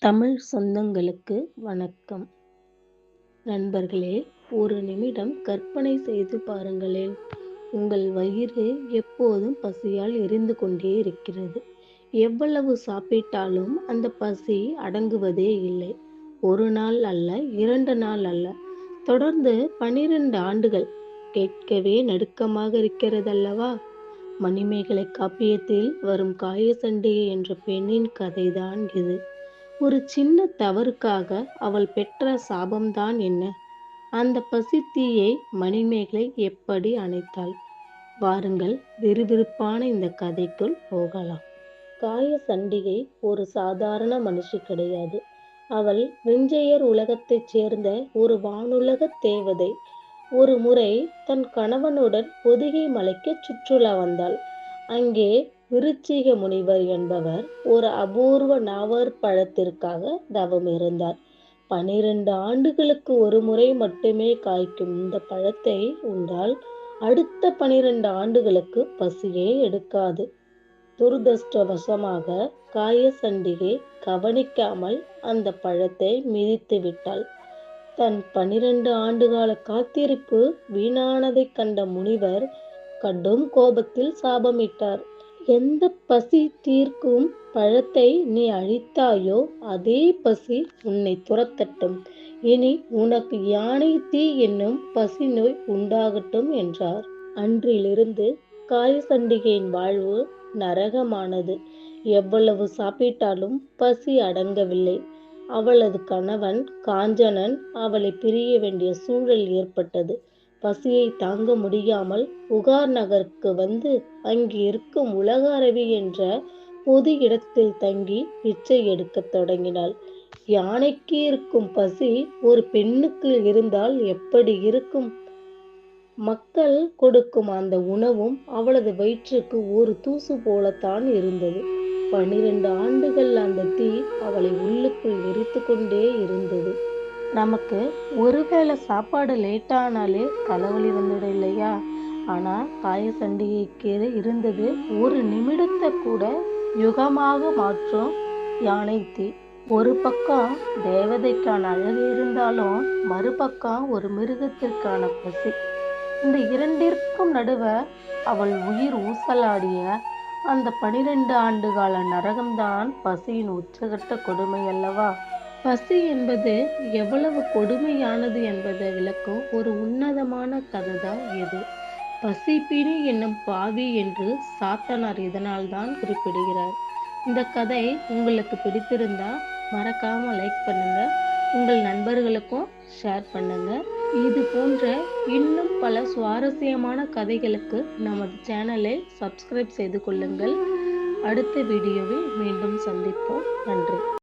தமிழ் சொந்தங்களுக்கு வணக்கம். நண்பர்களே, ஒரு நிமிடம் கற்பனை செய்து பாருங்களேன். உங்கள் வயிறு எப்போதும் பசியால் எரிந்து கொண்டே இருக்கிறது. எவ்வளவு சாப்பிட்டாலும் அந்த பசி அடங்குவதே இல்லை. ஒரு நாள் அல்ல, 2 நாள் அல்ல, தொடர்ந்து 12 ஆண்டுகள். கேட்கவே நடுக்கமாக இருக்கிறதல்லவா? மணிமேகலை காப்பியத்தில் வரும் காயசண்டிகை என்ற பெண்ணின் கதைதான் இது. ஒரு சின்ன தவறுக்காக அவள் பெற்ற சாபம்தான் என்ன? அந்த பசித்தீயை மணிமேகலை எப்படி அணைத்தாள்? வாருங்கள், விறுவிறுப்பான இந்த கதைக்குள் போகலாம். காயசண்டிகை ஒரு சாதாரண மனுஷி கிடையாது. அவள் விஞ்சையர் உலகத்தைச் சேர்ந்த ஒரு வானுலக தேவதை. ஒரு முறை தன் கணவனுடன் பொதிகை மலைக்கு சுற்றுலா வந்தாள். அங்கே விருச்சிக முனிவர் என்பவர் ஒரு அபூர்வ நாவற்பழத்திற்காக தவம் இருந்தார். 12 ஆண்டுகளுக்கு ஒரு முறை மட்டுமே காய்க்கும் இந்த பழத்தை உண்டால் அடுத்த 12 ஆண்டுகளுக்கு பசியே எடுக்காது. துரதிர்ஷ்டவசமாக காயசண்டிகை கவனிக்காமல் அந்த பழத்தை மிதித்து விட்டாள். தன் 12 ஆண்டுகால காத்திருப்பு வீணானதைக் கண்ட முனிவர் கடும் கோபத்தில் சாபமிட்டார். எந்த பசி தீர்க்கும் பழத்தை நீ அழித்தாயோ அதே பசி உன்னை துரத்தட்டும். இனி உனக்கு யானை தீ என்னும் பசி நோய் உண்டாகட்டும் என்றார். அன்றிலிருந்து காயசண்டிகையின் வாழ்வு நரகமானது. எவ்வளவு சாப்பிட்டாலும் பசி அடங்கவில்லை. அவளது கணவன் காஞ்சனன் அவளை பிரிய வேண்டிய சூழல் ஏற்பட்டது. பசியை தாங்க முடியாமல் புகார் நகருக்கு வந்து அங்கு இருக்கும் உலகாரவி என்ற பொது இடத்தில் தங்கி பிச்சை எடுக்கத் தொடங்கினாள். யானைக்கு இருக்கும் பசி ஒரு பெண்ணுக்கு இருந்தால் எப்படி இருக்கும்? மக்கள் கொடுக்கும் அந்த உணவும் அவளது வயிற்றுக்கு ஒரு தூசு போலத்தான் இருந்தது. 12 ஆண்டுகள் அந்த தீ அவளை உள்ளுக்குள் எரித்து கொண்டே இருந்தது. நமக்கு ஒருவேளை சாப்பாடு லேட்டானாலே தலைவலி வந்துடும் இல்லையா? ஆனால் காயசண்டிகைக்கு இருந்தது ஒரு நிமிடத்தை கூட யுகமாக மாற்றும் யானை தீ. ஒரு பக்கம் தேவதைக்கான அழகு இருந்தாலும் மறுபக்கம் ஒரு மிருகத்திற்கான பசி. இந்த இரண்டிற்கும் நடுவே அவள் உயிர் ஊசலாடிய அந்த 12 ஆண்டு கால நரகம்தான் பசியின் உச்சகட்ட கொடுமை அல்லவா? பசி என்பது எவ்வளவு கொடுமையானது என்பதை விளக்கும் ஒரு உன்னதமான கதைதான் இது. பசிப்பிணி என்னும் பாவி என்று சாத்தனார் இதனால்தான் குறிப்பிடுகிறார். இந்த கதை உங்களுக்கு பிடித்திருந்தா மறக்காம லைக் பண்ணுங்க, உங்கள் நண்பர்களுக்கும் ஷேர் பண்ணுங்க. இது போன்ற இன்னும் பல சுவாரஸ்யமான கதைகளுக்கு நமது சேனலை சப்ஸ்கிரைப் செய்து கொள்ளுங்கள். அடுத்த வீடியோவில் மீண்டும் சந்திப்போம். நன்றி.